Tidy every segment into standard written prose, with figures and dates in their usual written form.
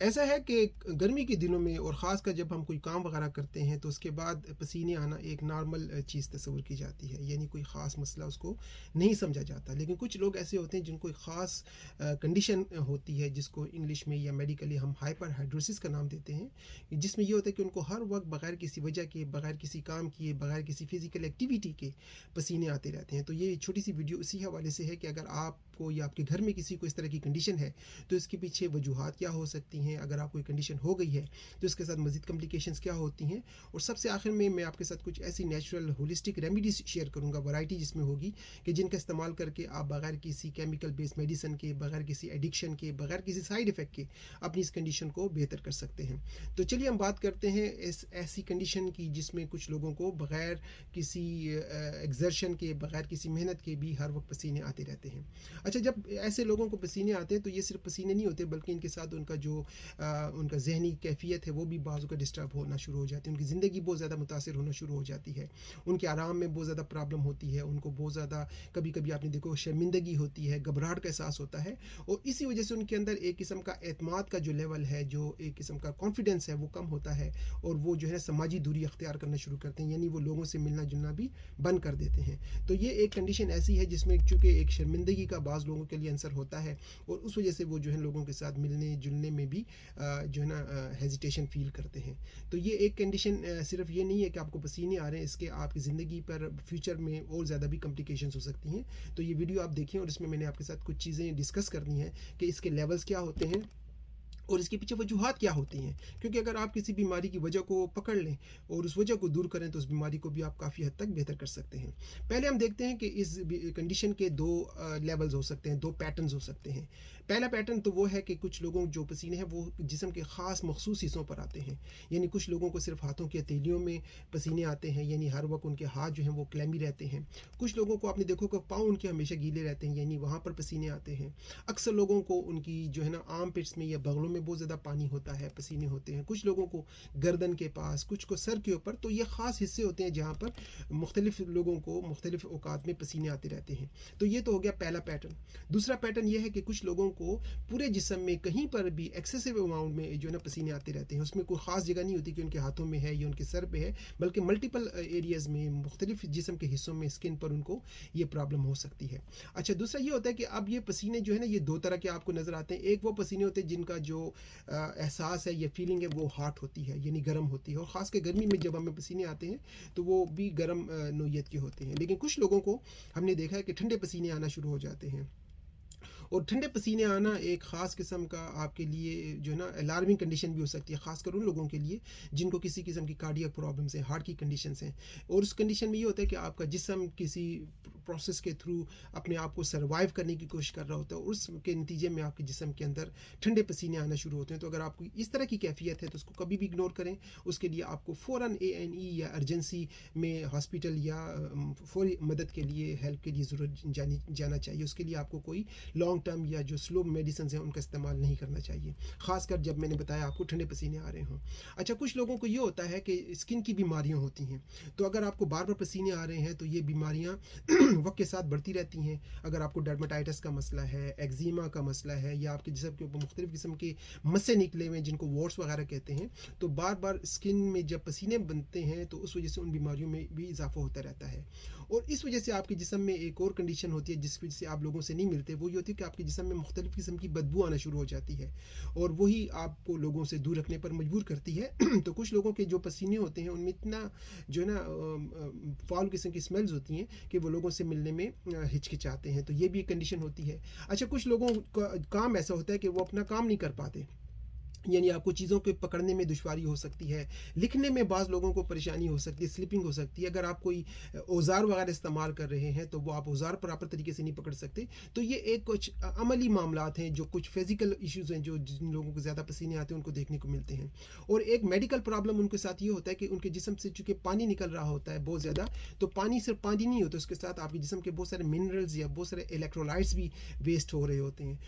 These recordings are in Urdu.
ایسا ہے کہ گرمی کے دنوں میں اور خاص کر جب ہم کوئی کام وغیرہ کرتے ہیں تو اس کے بعد پسینے آنا ایک نارمل چیز تصور کی جاتی ہے، یعنی کوئی خاص مسئلہ اس کو نہیں سمجھا جاتا. لیکن کچھ لوگ ایسے ہوتے ہیں جن کو ایک خاص کنڈیشن ہوتی ہے جس کو انگلش میں یا میڈیکلی ہم ہائپر ہائیڈروسس کا نام دیتے ہیں، جس میں یہ ہوتا ہے کہ ان کو ہر وقت بغیر کسی وجہ کے، بغیر کسی کام کیے، بغیر کسی فزیکل ایکٹیویٹی کے پسینے آتے رہتے ہیں. تو یہ چھوٹی سی ویڈیو اسی حوالے سے ہے کہ اگر آپ کو یا آپ کے گھر میں کسی کو اس طرح کی کنڈیشن ہے تو اس کے پیچھے وجوہات کیا ہو سکتی ہیں. اگر آپ کوئی کنڈیشن ہو گئی ہے تو اس کے ساتھ مزید کمپلیکیشنز کیا ہوتی ہیں. اور سب سے آخر میں آپ کے ساتھ کچھ ایسی نیچرل ہولسٹک ریمیڈیز شیئر کروں گا، ورائٹی جس میں ہوگی کہ جن کا استعمال کر کے آپ بغیر کسی کیمیکل بیس میڈیسن کے، بغیر کسی ایڈکشن کے، بغیر کسی سائیڈ افیکٹ کے اپنی اس کنڈیشن کو بہتر کر سکتے ہیں. تو چلیے ہم بات کرتے ہیں اس ایسی کنڈیشن کی جس میں کچھ لوگوں کو بغیر کسی ایگزرشن کے، بغیر کسی محنت کے بھی ہر وقت پسینے آتے رہتے ہیں. اچھا، جب ایسے لوگوں کو پسینے آتے ہیں تو یہ صرف پسینے نہیں ہوتے بلکہ ان کے ساتھ ان کا جو ان کا ذہنی کیفیت ہے وہ بھی بعض کا ڈسٹرب ہونا شروع ہو جاتی ہے. ان کی زندگی بہت زیادہ متاثر ہونا شروع ہو جاتی ہے. ان کے آرام میں بہت زیادہ پرابلم ہوتی ہے. ان کو بہت زیادہ کبھی کبھی آپ نے دیکھو شرمندگی ہوتی ہے، گھبراہٹ کا احساس ہوتا ہے، اور اسی وجہ سے ان کے اندر ایک قسم کا اعتماد کا جو لیول ہے، جو ایک قسم کا کانفیڈنس ہے وہ کم ہوتا ہے، اور وہ جو ہے سماجی دوری اختیار کرنا شروع کرتے ہیں، یعنی وہ لوگوں سے ملنا جلنا بھی بند کر دیتے ہیں. تو یہ ایک کنڈیشن ایسی ہے جس میں چونکہ ایک شرمندگی کا بعض لوگوں کے لیے عنصر ہوتا ہے، اور اس وجہ سے وہ جو ہے لوگوں کے ساتھ ملنے جلنے میں بھی جو ہے نا ہیزیٹیشن فیل کرتے ہیں. تو یہ ایک کنڈیشن صرف یہ نہیں ہے کہ آپ کو پسینے آ رہے ہیں، اس کے آپ کی زندگی پر فیوچر میں اور زیادہ بھی کمپلیکیشنز ہو سکتی ہیں. تو یہ ویڈیو آپ دیکھیں، اور اس میں نے آپ کے ساتھ کچھ چیزیں ڈسکس کرنی ہیں کہ اس کے لیولز کیا ہوتے ہیں اور اس کے پیچھے وجوہات کیا ہوتی ہیں. کیونکہ اگر آپ کسی بیماری کی وجہ کو پکڑ لیں اور اس وجہ کو دور کریں تو اس بیماری کو بھی آپ کافی حد تک بہتر کر سکتے ہیں. پہلے ہم دیکھتے ہیں کہ اس کنڈیشن کے دو لیولز ہو سکتے ہیں، دو پیٹرنز ہو سکتے ہیں. پہلا پیٹرن تو وہ ہے کہ کچھ لوگوں جو پسینے ہیں وہ جسم کے خاص مخصوص حصوں پر آتے ہیں. یعنی کچھ لوگوں کو صرف ہاتھوں کی ہتھیلیوں میں پسینے آتے ہیں، یعنی ہر وقت ان کے ہاتھ جو ہیں وہ کلیمی رہتے ہیں. کچھ لوگوں کو آپ نے دیکھو کہ پاؤں ان کے ہمیشہ گیلے رہتے ہیں، یعنی وہاں پر پسینے آتے ہیں. اکثر لوگوں کو ان کی جو ہے نا آرم پٹس میں یا بغلوں میں بہت زیادہ پانی ہوتا ہے، پسینے ہوتے ہیں. کچھ لوگوں کو گردن کے پاس، کچھ کو سر کے اوپر. تو یہ خاص حصے ہوتے ہیں جہاں پر مختلف لوگوں کو مختلف اوقات میں پسینے آتے رہتے ہیں. تو یہ تو ہو گیا پہلا پیٹرن. دوسرا پیٹرن یہ ہے کہ کچھ لوگوں کو پورے جسم میں کہیں پر بھی ایکسیسو اماؤنٹ میں جو ہے نا پسینے آتے رہتے ہیں. اس میں کوئی خاص جگہ نہیں ہوتی کہ ان کے ہاتھوں میں ہے یا ان کے سر پہ ہے، بلکہ ملٹیپل ایریاز میں، مختلف جسم کے حصوں میں، اسکن پر ان کو یہ پرابلم ہو سکتی ہے. اچھا، دوسرا یہ ہوتا ہے کہ اب یہ پسینے جو ہے نا یہ دو طرح کے آپ کو نظر آتے ہیں. ایک وہ پسینے ہوتے ہیں جن کا جو احساس ہے یا فیلنگ ہے وہ ہاٹ ہوتی ہے، یعنی گرم ہوتی ہے، اور خاص کر گرمی میں جب ہمیں پسینے آتے ہیں تو وہ بھی گرم نوعیت کے ہوتے ہیں. لیکن کچھ لوگوں کو ہم نے دیکھا ہے کہ ٹھنڈے پسینے آنا شروع ہو جاتے ہیں. اور ٹھنڈے پسینے آنا ایک خاص قسم کا آپ کے لیے جو ہے نا الارمنگ کنڈیشن بھی ہو سکتی ہے، خاص کر ان لوگوں کے لیے جن کو کسی قسم کی کارڈیاک پرابلمس ہیں، ہارٹ کی کنڈیشنز ہیں. اور اس کنڈیشن میں یہ ہوتا ہے کہ آپ کا جسم کسی پروسیس کے تھرو اپنے آپ کو سروائیو کرنے کی کوشش کر رہا ہوتا ہے، اور اس کے نتیجے میں آپ کے جسم کے اندر ٹھنڈے پسینے آنا شروع ہوتے ہیں. تو اگر آپ کو اس طرح کی کیفیت ہے تو اس کو کبھی بھی اگنور کریں. اس کے لیے آپ کو فوراً ANE یا ارجنسی میں ہاسپٹل یا فوری مدد کے لیے، ہیلپ کے لیے ضرورت جانا چاہیے. اس کے لیے آپ کو کوئی لانگ ٹرم یا جو سلو میڈیسنز ہیں ان کا استعمال نہیں کرنا چاہیے، خاص کر جب میں نے بتایا آپ کو ٹھنڈے پسینے آ رہے ہوں. اچھا، کچھ لوگوں کو یہ ہوتا ہے کہ اسکن کی بیماریاں ہوتی ہیں. تو اگر آپ کو بار بار پسینے آ رہے ہیں تو یہ بیماریاں وقت کے ساتھ بڑھتی رہتی ہیں. اگر آپ کو ڈرماٹائٹس کا مسئلہ ہے، ایگزیما کا مسئلہ ہے، یا آپ کے جسم کے اوپر مختلف قسم کے مسے نکلے ہوئے جن کو وارٹس وغیرہ کہتے ہیں، تو بار بار اسکن میں جب پسینے بنتے ہیں تو اس وجہ سے ان بیماریوں میں بھی اضافہ ہوتا رہتا ہے. اور اس وجہ سے آپ کے جسم میں ایک اور کنڈیشن ہوتی ہے جس کی وجہ سے آپ لوگوں سے نہیں ملتے. وہ یہ ہوتی ہے کہ آپ کے جسم میں مختلف قسم کی بدبو آنا شروع ہو جاتی ہے، اور وہی آپ کو لوگوں سے دور رکھنے پر مجبور کرتی ہے. تو کچھ لوگوں کے جو پسینے ہوتے ہیں ان میں اتنا جو ہے نا فاؤل قسم کی سمیلز ہوتی ہیں کہ وہ لوگوں سے ملنے میں ہچکچاتے ہیں. تو یہ بھی ایک کنڈیشن ہوتی ہے. اچھا، کچھ لوگوں کا کام ایسا ہوتا ہے کہ وہ اپنا کام نہیں کر پاتے، یعنی آپ کو چیزوں کو پکڑنے میں دشواری ہو سکتی ہے، لکھنے میں بعض لوگوں کو پریشانی ہو سکتی ہے، سلپنگ ہو سکتی ہے. اگر آپ کوئی اوزار وغیرہ استعمال کر رہے ہیں تو وہ آپ اوزار پراپر طریقے سے نہیں پکڑ سکتے. تو یہ ایک کچھ عملی معاملات ہیں، جو کچھ فزیکل ایشوز ہیں جو جن لوگوں کو زیادہ پسینے آتے ہیں ان کو دیکھنے کو ملتے ہیں. اور ایک میڈیکل پرابلم ان کے ساتھ یہ ہوتا ہے کہ ان کے جسم سے چونکہ پانی نکل رہا ہوتا ہے بہت زیادہ، تو پانی صرف پانی نہیں ہوتا، اس کے ساتھ آپ کے جسم کے بہت سارے منرلز یا بہت سارے الیکٹرولائٹس بھی ویسٹ ہو رہے ہوتے ہیں.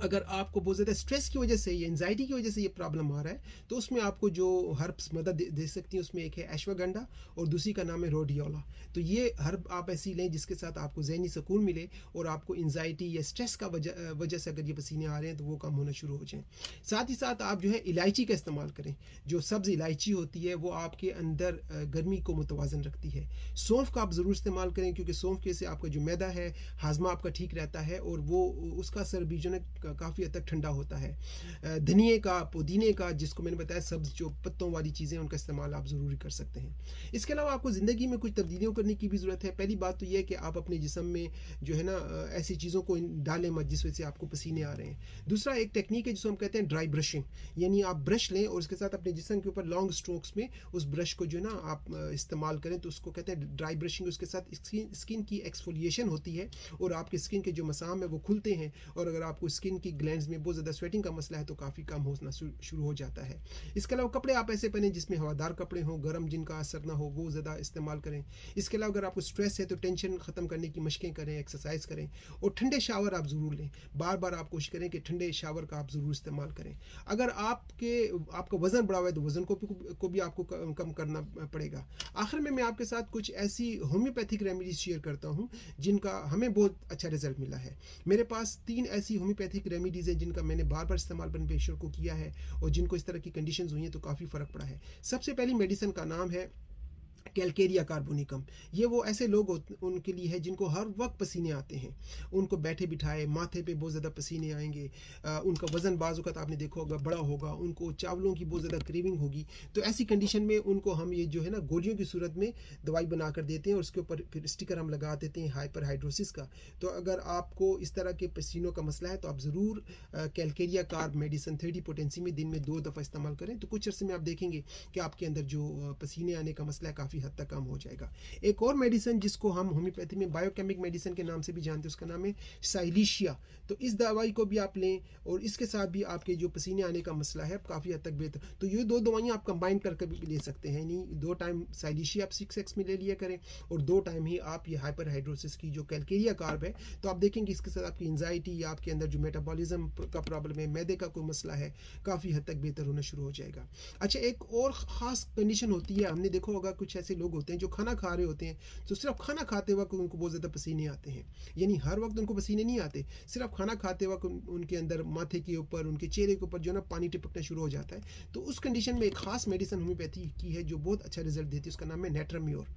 اگر آپ کو بہت زیادہ اسٹریس کی وجہ سے یا انزائٹی کی وجہ سے یہ پرابلم آ رہا ہے تو اس میں آپ کو جو ہربس مدد دے سکتی ہیں، اس میں ایک ہے ایشواگنڈا اور دوسری کا نام ہے روڈیولا. تو یہ ہرب آپ ایسی لیں جس کے ساتھ آپ کو ذہنی سکون ملے اور آپ کو انزائٹی یا اسٹریس کا وجہ سے اگر یہ پسینے آ رہے ہیں تو وہ کم ہونا شروع ہو جائیں. ساتھ ہی ساتھ آپ جو ہے الائچی کا استعمال کریں. جو سبز الائچی ہوتی ہے وہ آپ کے اندر گرمی کو متوازن رکھتی ہے. سونف کا آپ ضرور استعمال کریں کیونکہ سونف کے سے آپ کا جو میدا ہے، ہاضمہ آپ کا ٹھیک رہتا ہے اور وہ اس کا اثر بھی جو ہے کافی حد تک ٹھنڈا ہوتا ہے. دھنیے کا، پودینے کا، جس کو میں نے بتایا سبز جو پتوں والی چیزیں ان کا استعمال آپ ضروری کر سکتے ہیں. اس کے علاوہ آپ کو زندگی میں کچھ تبدیلیوں کرنے کی بھی ضرورت ہے. پہلی بات تو یہ ہے کہ آپ اپنے جسم میں جو ہے نا ایسی چیزوں کو ڈالیں مت جس وجہ سے آپ کو پسینے آ رہے ہیں. دوسرا ایک ٹیکنیک ہے جس کو ہم کہتے ہیں ڈرائی برشنگ، یعنی آپ برش لیں اور اس کے ساتھ اپنے جسم کے اوپر لانگ اسٹروکس میں اس برش کو جو ہے نا آپ استعمال کریں، تو اس کو کہتے ہیں ڈرائی برشنگ. اس کے ساتھ اسکن کی ایکسفولیشن ہوتی ہے اور آپ کے اسکن کے جو مسام ہیں وہ کھلتے ہیں، اور اگر آپ کو اسکن کی گلینڈز میں بہت زیادہ سویٹنگ کا مسئلہ ہے تو کافی کم ہونا شروع ہو جاتا ہے. اس کے علاوہ کپڑے آپ ایسے پہنیں جس میں ہوادار کپڑے ہوں، گرم جن کا اثر نہ ہو، وہ زیادہ استعمال کریں. اس کے علاوہ اگر آپ کو اسٹریس ہے تو ٹینشن ختم کرنے کی مشقیں کریں، ایکسرسائز کریں، اور ٹھنڈے شاور آپ ضرور لیں. بار بار آپ کوشش کریں کہ ٹھنڈے شاور کا آپ ضرور استعمال کریں. اگر آپ کا وزن بڑھا ہوا ہے تو وزن کو بھی آپ کو کم کرنا پڑے گا. آخر میں آپ کے ساتھ کچھ ایسی ہومیوپیتھک ریمیڈیز شیئر کرتا ہوں جن کا ہمیں بہت اچھا رزلٹ ملا ہے. میرے پاس 3 ایسی ہومیوپیتھک ریمیڈیز ہیں جن کا میں نے بار بار استعمال اپنے پیشنٹ کو کیا ہے اور جن کو اس طرح کی کنڈیشنز ہوئی ہیں تو کافی فرق پڑا ہے. سب سے پہلی میڈیسن کا نام ہے کیلکیریا کاربونیکم. یہ وہ ایسے لوگ ان کے لیے ہے جن کو ہر وقت پسینے آتے ہیں. ان کو بیٹھے بٹھائے ماتھے پہ بہت زیادہ پسینے آئیں گے، ان کا وزن بعض اوقات آپ نے دیکھا ہوگا بڑا ہوگا، ان کو چاولوں کی بہت زیادہ کریونگ ہوگی. تو ایسی کنڈیشن میں ان کو ہم یہ جو ہے نا گولیوں کی صورت میں دوائی بنا کر دیتے ہیں اور اس کے اوپر پھر اسٹیکر ہم لگا دیتے ہیں ہائپر ہائیڈروسس کا. تو اگر آپ کو اس طرح کے پسینوں کا مسئلہ ہے تو آپ ضرور کیلکیریا کارب میڈیسن 30 پوٹینسی میں دن میں 2 دفعہ استعمال کریں. تو کچھ عرصے میں آپ دیکھیں گے کہ آپ کے اندر جو پسینے آنے کا مسئلہ ہے کافی حد تک کم ہو جائے گا. ایک اور میڈیسن جس کو ہم ہومیوپیتھی میں بایو کیمک میڈیسن کے نام سے بھی جانتے ہیں، اس کا نام ہے سائلیشیا. تو اس دوائی کو بھی آپ لیں اور اس کے ساتھ بھی آپ کے جو پسینے آنے کا مسئلہ ہے کافی حد تک بہتر. تو یہ 2 دوائیاں آپ کمبائن کر کے بھی لے سکتے ہیں، یعنی 2 ٹائم سائلیشیا آپ 6x میں لے لیا کریں اور 2 ٹائم ہی آپ یہ ہائپر ہائیڈروسس کی جو کیلکیریا کارب ہے. تو آپ دیکھیں گے اس کے ساتھ آپ کی انزائٹی یا آپ کے اندر جو میٹابولزم کا پرابلم ہے، میدے کا کوئی مسئلہ ہے، کافی حد تک بہتر ہونا شروع ہو جائے گا. اچھا، ایک اور خاص کنڈیشن ہوتی ہے، ہم نے دیکھا ہوگا کچھ ایسے لوگ ہوتے ہیں جو کھانا کھا رہے ہوتے ہیں تو صرف کھانا کھاتے وقت ان کو بہت زیادہ پسینے آتے ہیں. یعنی ہر وقت ان کو پسینے نہیں آتے، صرف کھانا کھاتے وقت ان کے اندر ماتھے کے اوپر، ان کے چہرے کے اوپر جو ہے نا پانی ٹپکنا شروع ہو جاتا ہے. تو اس کنڈیشن میں ایک خاص میڈیسن ہومیوپیتھی کی ہے جو بہت اچھا رزلٹ دیتی ہے، اس کا نام ہے نیٹرمیور.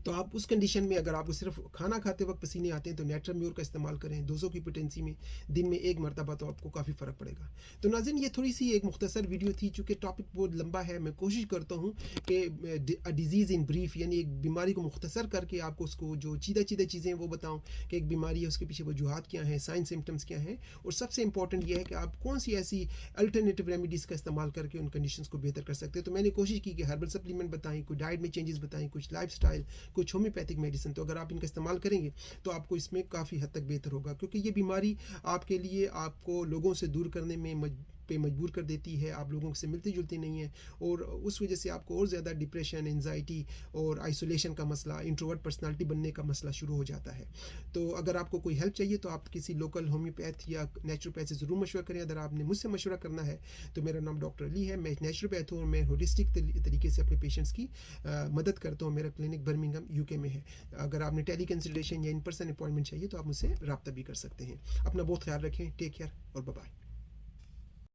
تو آپ اس کنڈیشن میں اگر آپ کو صرف کھانا کھاتے وقت پسینے آتے ہیں تو نیٹرمیور کا استعمال کریں 200 کی پوٹینسی میں دن میں 1 مرتبہ، تو آپ کو کافی فرق پڑے گا. تو ناظرین، یہ تھوڑی سی ایک مختصر ویڈیو تھی، چونکہ ٹاپک بہت لمبا ہے. میں کوشش کرتا ہوں کہ ڈیزیز ان بریف، یعنی ایک بیماری کو مختصر کر کے آپ کو اس کو جو چیدہ چیزیں وہ بتاؤں کہ ایک بیماری ہے اس کے پیچھے وجوہات کیا ہیں، سائن سمٹمس کیا ہیں، اور سب سے امپورٹنٹ یہ ہے کہ آپ کون سی ایسی الٹرنیٹیو ریمیڈیز کا استعمال کر کے ان کنڈیشنز کو بہتر کر سکتے ہیں. تو میں نے کوشش کی کہ ہربل سپلیمنٹ بتائیں، کوئی ڈائٹ میں چینجز بتائیں، کچھ لائف سٹائل، کچھ ہومیوپیتھک میڈیسن. تو اگر آپ ان کا استعمال کریں گے تو آپ کو اس میں کافی حد تک بہتر ہوگا، کیونکہ یہ بیماری آپ کے لیے آپ کو لوگوں سے دور کرنے میں مجبور کر دیتی ہے. آپ لوگوں سے ملتی جلتی نہیں ہیں اور اس وجہ سے آپ کو اور زیادہ ڈپریشن، انزائٹی اور آئسولیشن کا مسئلہ، انٹروورٹ پرسنالٹی بننے کا مسئلہ شروع ہو جاتا ہے. تو اگر آپ کو کوئی ہیلپ چاہیے تو آپ کسی لوکل ہومیوپیتھ یا نیچروپیتھ سے ضرور مشورہ کریں. اگر آپ نے مجھ سے مشورہ کرنا ہے تو میرا نام ڈاکٹر علی ہے، میں نیچروپیتھ ہوں اور میں ہولسٹک طریقے سے اپنے پیشنٹس کی مدد کرتا ہوں. میرا کلینک برمنگھم UK میں ہے. اگر آپ نے ٹیلی کنسلٹیشن یا ان پرسن اپوائنٹمنٹ چاہیے تو آپ مجھ سے رابطہ بھی کر سکتے ہیں. اپنا بہت خیال رکھیں. ٹیک کیئر اور بائے.